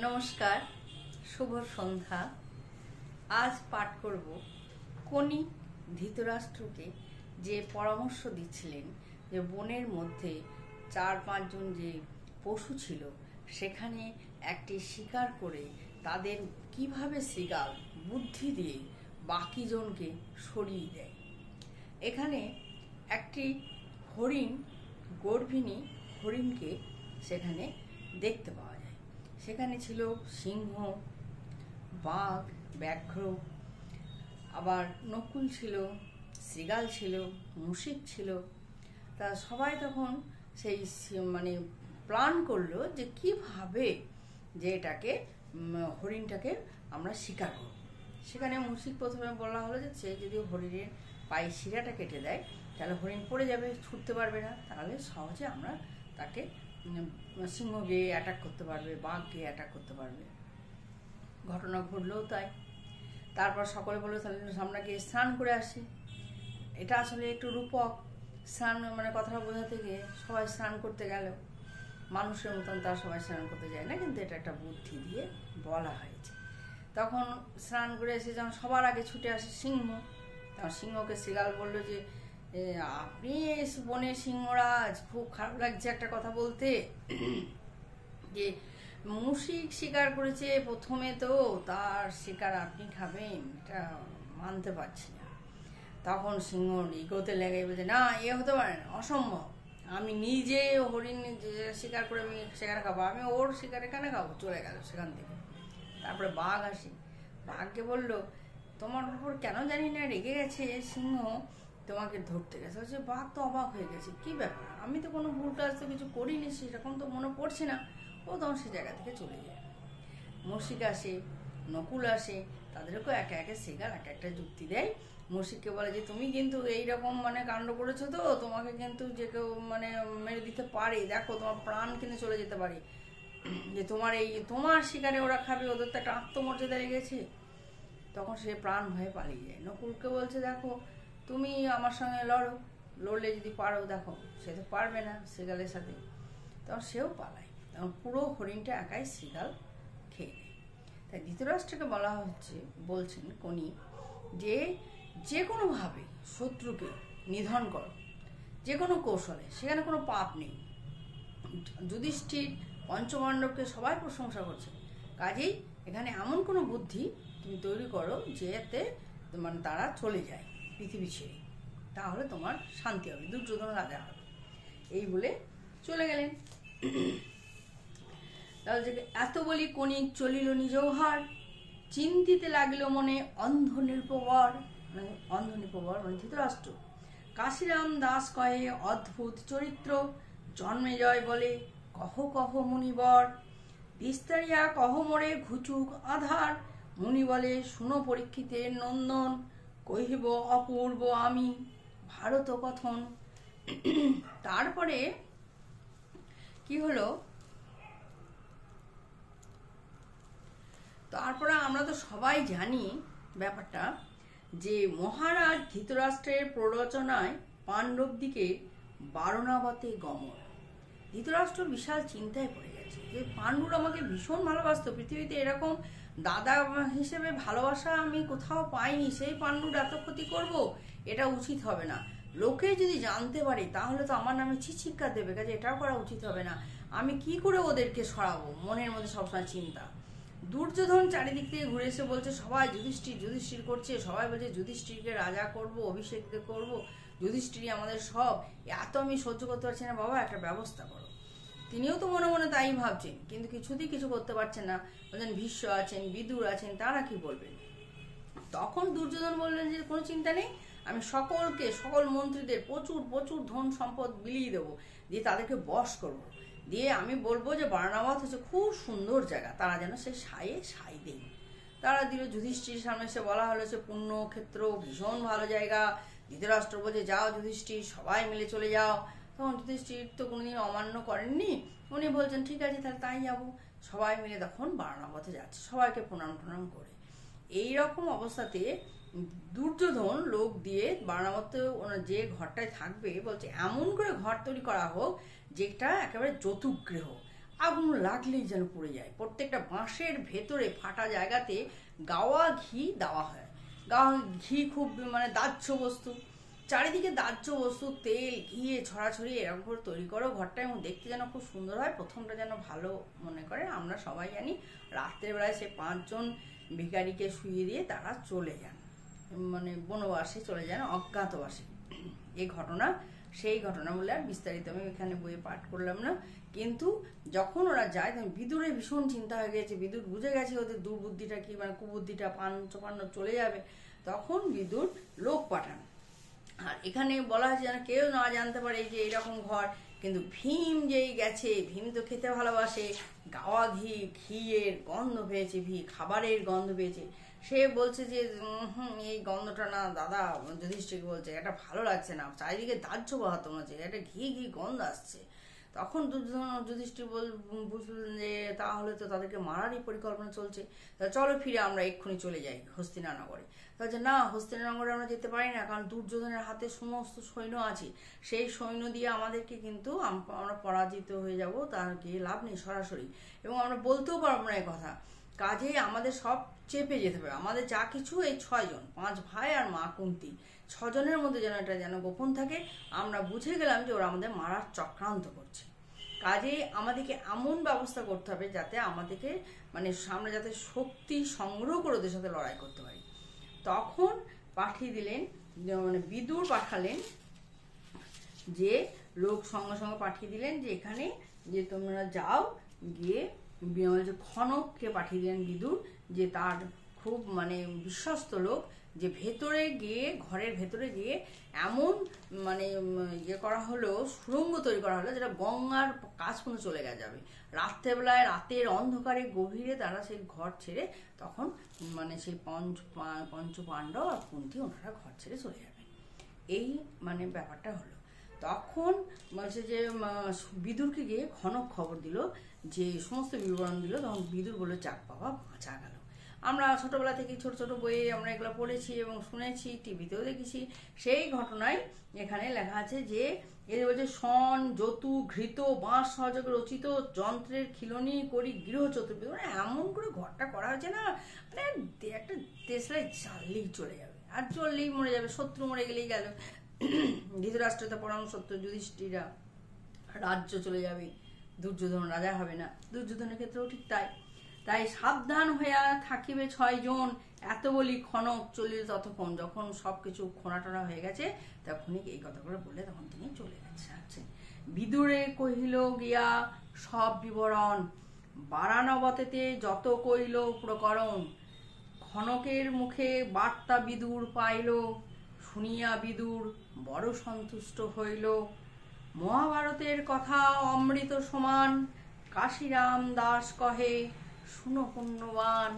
নমস্কার, শুভ সন্ধ্যা। আজ পাঠ করব কোনি ধৃতরাষ্ট্রকে যে পরামর্শ দিচ্ছিলেন যে বনের মধ্যে 4-5 জন যে পশু ছিল সেখানে একটি শিকার করে তাদের কিভাবে শৃগাল বুদ্ধি দিয়ে বাকি জনকে সরিয়ে দেয়। এখানে একটি হরিণ, গর্ভিণী হরিণকে সেখানে দেখতে পাওয়া যায়। সেখানে ছিল সিংহ, বাঘ, ব্যাঘ্র, আবার নকুল ছিল, শৃগাল ছিল, মুশিক ছিল। তা সবাই তখন সেই প্ল্যান করলো যে কিভাবে যে এটাকে হরিণটাকে আমরা শিকার করব। সেখানে মুশিক প্রথমে বলা হলো যে সে যদি হরিণের পায়ে শিরাটা কেটে দেয় তাহলে হরিণ পড়ে যাবে, ছুটতে পারবে না, তাহলে সহজে আমরা তাকে সিংহ গিয়ে অ্যাটাক করতে পারবে, বাঘ গিয়ে অ্যাটাক করতে পারবে। ঘটনা ঘটলেও তাই। তারপর সকলে বললো তাহলে আমরা গিয়ে স্নান করে আসি। এটা আসলে একটু রূপক স্নান, কথাটা বোঝাতে গিয়ে সবাই স্নান করতে গেল। মানুষের মতন তারা সবাই স্নান করতে যায় না, কিন্তু এটা একটা বুদ্ধি দিয়ে বলা হয়েছে। তখন স্নান করে এসে যখন সবার আগে ছুটে আসে সিংহ, তখন সিংহকে শৃগাল বললো যে আপনি বনের সিংহরাজ, খুব খারাপ লাগছে একটা কথা বলতে, যে মুশিক শিকার করেছে প্রথমে, তো তার শিকার আপনি খাবেন, এটা মানতে পারছি না। তখন সিংহ ইগোতে লেগে বলছে না, এ হতে পারে না, অসম্ভব, আমি নিজে হরিণ শিকার করে আমি সেখানে খাবো, আমি ওর শিকারে কেন খাবো, চলে গেল সেখান থেকে। তারপরে বাঘ আসে, বাঘকে বলল তোমার উপর কেন জানি না রেগে গেছে সিংহ, তোমাকে ধরতে গেছে। হচ্ছে বাঘ তো অবাক হয়ে গেছে, কি ব্যাপার, আমি তো কোনো ভুল কাজ তো কিছু করিনি, সেরকম তো মনে পড়ছে না। ও তখন সে জায়গা থেকে চলে যায়। মুশিক আসে, নকুল আসে, তাদেরকেও একে একে শৃগাল এক একটা যুক্তি দেয়। মুশিককে বলে যে তুমি কিন্তু এইরকম কাণ্ড করেছো, তো তোমাকে কিন্তু যে কেউ মেরে দিতে পারে, দেখো তোমার প্রাণ কিন্তু চলে যেতে পারে, যে তোমার শিকারে ওরা খাবে, ওদের তো একটা আত্মমর্যাদা লেগেছে। তখন সে প্রাণ ভয়ে পালিয়ে যায়। নকুলকে বলছে দেখো তুমি আমার সঙ্গে লড়লে যদি পারো, দেখো সে তো পারবে না শৃগালের সাথে। তখন সেও পালায়, তখন পুরো হরিণটা একাই শৃগাল খেয়ে নেয়। তাই ধৃতরাষ্ট্রকে বলা বলছেন কোনি যে কোনোভাবে শত্রুকে নিধন করো, যে কোনো কৌশলে, সেখানে কোনো পাপ নেই। যুধিষ্ঠির, পঞ্চপাণ্ডবকে সবাই প্রশংসা করছে, কাজেই এখানে এমন কোনো বুদ্ধি তুমি তৈরি করো যেতে তারা চলে যায় পৃথিবী ছেড়ে, তাহলে তোমার শান্তি হবে, দুর্যোধন রাজা হবে। এই বলে চলে গেলেন। তাহলে এত বলি কণিক চলিল নিজহার, চিন্তিতে লাগিল মনে অন্ধ নির্ভর ধৃতরাষ্ট্র। কাশিরাম দাস কহে অদ্ভুত চরিত্র, জন্মেজয় বলে কহ কহ মুনিবর, বিস্তারিয়া কহ মোরে ঘুচুক আধার, মুনি বলে শুনো পরীক্ষিতের নন্দন, কহিব অপূর্ব আমি ভারত কথন। তারপরে কি হলো, তারপরে আমরা তো সবাই জানি ব্যাপারটা, যে মহারাজ ধৃতরাষ্ট্রের প্ররোচনায় পাণ্ডবদিকে বারণাবতে গমন। ধৃতরাষ্ট্র বিশাল চিন্তায় পড়ে গেছে যে পাণ্ডুর আমাকে ভীষণ ভালোবাসতো, পৃথিবীতে এরকম দাদা হিসেবে ভালোবাসা আমি কোথাও পাইনি, সেই পাণ্ডুর এত ক্ষতি করব, এটা উচিত হবে না। লোকে যদি জানতে পারে তাহলে তো আমার নামে ছিচিৎকার দেবে, কাজে এটাও করা উচিত হবে না। আমি কি করে ওদেরকে সরাবো, মনের মধ্যে সবসময় চিন্তা। দুর্যোধন চারিদিক থেকে ঘুরে এসে বলছে সবাই যুধিষ্ঠির করছে, সবাই বলছে যুধিষ্ঠিরকে রাজা করব, অভিষেক করব, যুধিষ্ঠিরই আমাদের সব, এত আমি সহ্য করতে পারছি না, বাবা একটা ব্যবস্থা করো। তিনিও তো মনে মনে তাই ভাবছেন, কিন্তু কিছুতেই কিছু করতে পারছেন না। বলছেন ভীষ্ম আছেন, বিদুর আছেন, তারা কি বলবেন। তখন দুর্যোধন বললেন যে কোনো চিন্তা নেই, আমি সকল মন্ত্রীদের প্রচুর প্রচুর ধন সম্পদ বিলিয়ে দেবো, দিয়ে তাদেরকে বশ করব, দিয়ে আমি বলবো যে বারণাবত হচ্ছে খুব সুন্দর জায়গা, তারা যেন সে সাই দেন। তারা দিল। যুধিষ্ঠির সামনে এসে বলা হলো সে পুণ্যক্ষেত্র, ভীষণ ভালো জায়গা। ধৃতরাষ্ট্র বলছে যাও যুধিষ্ঠির, সবাই মিলে চলে যাও। তখন যুধিষ্ঠির তো কোনোদিন অমান্য করেননি, উনি বলছেন ঠিক আছে তাহলে তাই যাবো। সবাই মিলে তখন বারণাবতে যাচ্ছে, সবাইকে প্রণাম করে। এইরকম অবস্থাতে দুর্যোধন লোক দিয়ে বারণাবতে যে ঘরটায় থাকবে বলছে এমন করে ঘর তৈরি করা হোক যেটা একেবারে যতুগৃহ, আগুন লাগলেই যেন পড়ে যায়। প্রত্যেকটা বাঁশের ভেতরে ফাটা জায়গাতে গাওয়া ঘি দেওয়া হয়। গাওয়া ঘি খুব মানে দাহ্য বস্তু, চারিদিকে দাহ্য বস্তু, তেল ঘিয়ে ছড়াছড়ি এরকম করে তৈরি করো ঘরটা, এবং দেখতে যেন খুব সুন্দর হয়, প্রথমটা যেন ভালো মনে করে। আমরা সবাই জানি রাত্রের বেলায় সে 5 জন ভিখারিকে শুইয়ে দিয়ে তারা চলে যান, মানে বনবাসে চলে যান, অজ্ঞাতবাসে। এই ঘটনা সেই ঘটনা বলে আর বিস্তারিত আমি এখানে বইয়ে পাঠ করলাম না। কিন্তু যখন ওরা যায় তখন বিদুরের ভীষণ চিন্তা হয়ে গেছে। বিদুর বুঝে গেছে ওদের দুর্বুদ্ধিটা কি, মানে কুবুদ্ধিটা পাঞ্চপাণ্ডব চলে যাবে। তখন বিদুর লোক পাঠান। আর এখানে বলা হয়েছে যেন কেউ না জানতে পারে যে এরকম ঘর। কিন্তু ভীম যেই গেছে, ভীম তো খেতে ভালোবাসে, গাওয়া ঘিয়ের গন্ধ পেয়েছে, খাবারের গন্ধ পেয়েছে। সে বলছে যে এই গন্ধটা না দাদা, যুধিষ্ঠিরকে বলছে এটা ভালো লাগছে না, চারিদিকে দাহ্য বাহাত হচ্ছে, একটা ঘি গন্ধ আসছে। তখন যুধিষ্ঠির বুঝলেন যে তাহলে তো তাদেরকে মারারই পরিকল্পনা চলছে, চলো ফিরে আমরা এক্ষুনি চলে যাই হস্তিনানগরে। তাহলে না, হস্তিনানগরে আমরা যেতে পারি না, কারণ দুর্যোধনের হাতে সমস্ত সৈন্য আছে, সেই সৈন্য দিয়ে আমাদেরকে কিন্তু আমরা পরাজিত হয়ে যাব, তার গিয়ে লাভ নেই সরাসরি, এবং আমরা বলতেও পারবো না এই কথা। কাজেই আমাদের সব চেপে যেতে হবে, আমাদের যা কিছু এই 6 জন, 5 ভাই আর মা কুন্তি, 6 জনের মধ্যে যেন এটা যেন গোপন থাকে। আমরা বুঝে গেলাম যে ওরা আমাদের মারার চক্রান্ত করছে। কাজেই আমাদেরকে এমন ব্যবস্থা করতে হবে যাতে আমাদেরকে মানে আমরা যাতে শক্তি সংগ্রহ করে ওদের সাথে লড়াই করতে পারি। তখন পাঠিয়ে দিলেন, মানে বিদুর পাঠালেন যে লোক, সঙ্গে সঙ্গে পাঠিয়ে দিলেন যে এখানে যে তোমরা যাও গিয়ে, খনককে পাঠিয়ে দিলেন বিদুর, যে তার খুব মানে বিশ্বস্ত লোক, যে ভেতরে গিয়ে, ঘরের ভেতরে গিয়ে এমন মানে ইয়ে করা হলো, সুড়ঙ্গ তৈরি করা হলো যেটা গঙ্গার কাছ পর্যন্ত চলে যাবে। রাত্রেবেলায়, রাতের অন্ধকারে গভীরে তারা সেই ঘর ছেড়ে, তখন মানে সেই পঞ্চ পাণ্ডব আর কুন্তি ওনারা ঘর ছেড়ে চলে যাবে। এই মানে ব্যাপারটা হলো। তখন বলছে যে বিদুরকে গিয়ে খনক খবর দিল, যে সমস্ত বিবরণ দিল। তখন বিদুর বলল, যাক বাবা, বাঁচা গেল। আমরা ছোটবেলা থেকে ছোট ছোট বইয়ে আমরা এগুলো পড়েছি এবং শুনেছি, টিভিতেও দেখেছি। সেই ঘটনায় এখানে লেখা আছে যে এর বলছে, শন যতু ঘৃত বাঁশ সহযোগে রচিত যন্ত্রের খিলনি করি গৃহ চতুর্বেদ। মানে এমন করে ঘরটা করা হয়েছে না, মানে একটা দেশলাই জ্বাললেই চলে যাবে, আর চললেই মরে যাবে, শত্রু মরে গেলেই গেল। ধৃতরাষ্ট্রতে পরম সত্য, যুধিষ্ঠিরা রাজ্য চলে যাবে, দুর্যোধন রাজা হবে না। দুর্যোধনের ক্ষেত্রেও ঠিক তাই সাবধান হইয়া থাকিবে 6 জন। এত বলি খনক চলিল ততক্ষণ। যখন সবকিছু খোঁড়াটোড়া হয়ে গেছে তখনই এই কথাগুলো বলে তখন তিনি চলে গেছে। বিদুরে কহিল গিয়া সব বিবরণ, বারানবতেতে যত কইল প্রকরণ। খনকের মুখে বার্তা বিদুর পাইল, শুনিয়া বিদুর বড় সন্তুষ্ট হইল। মহাভারতের কথা অমৃত সমান, কাশীরাম দাস কহে শুনো পুণ্যবান।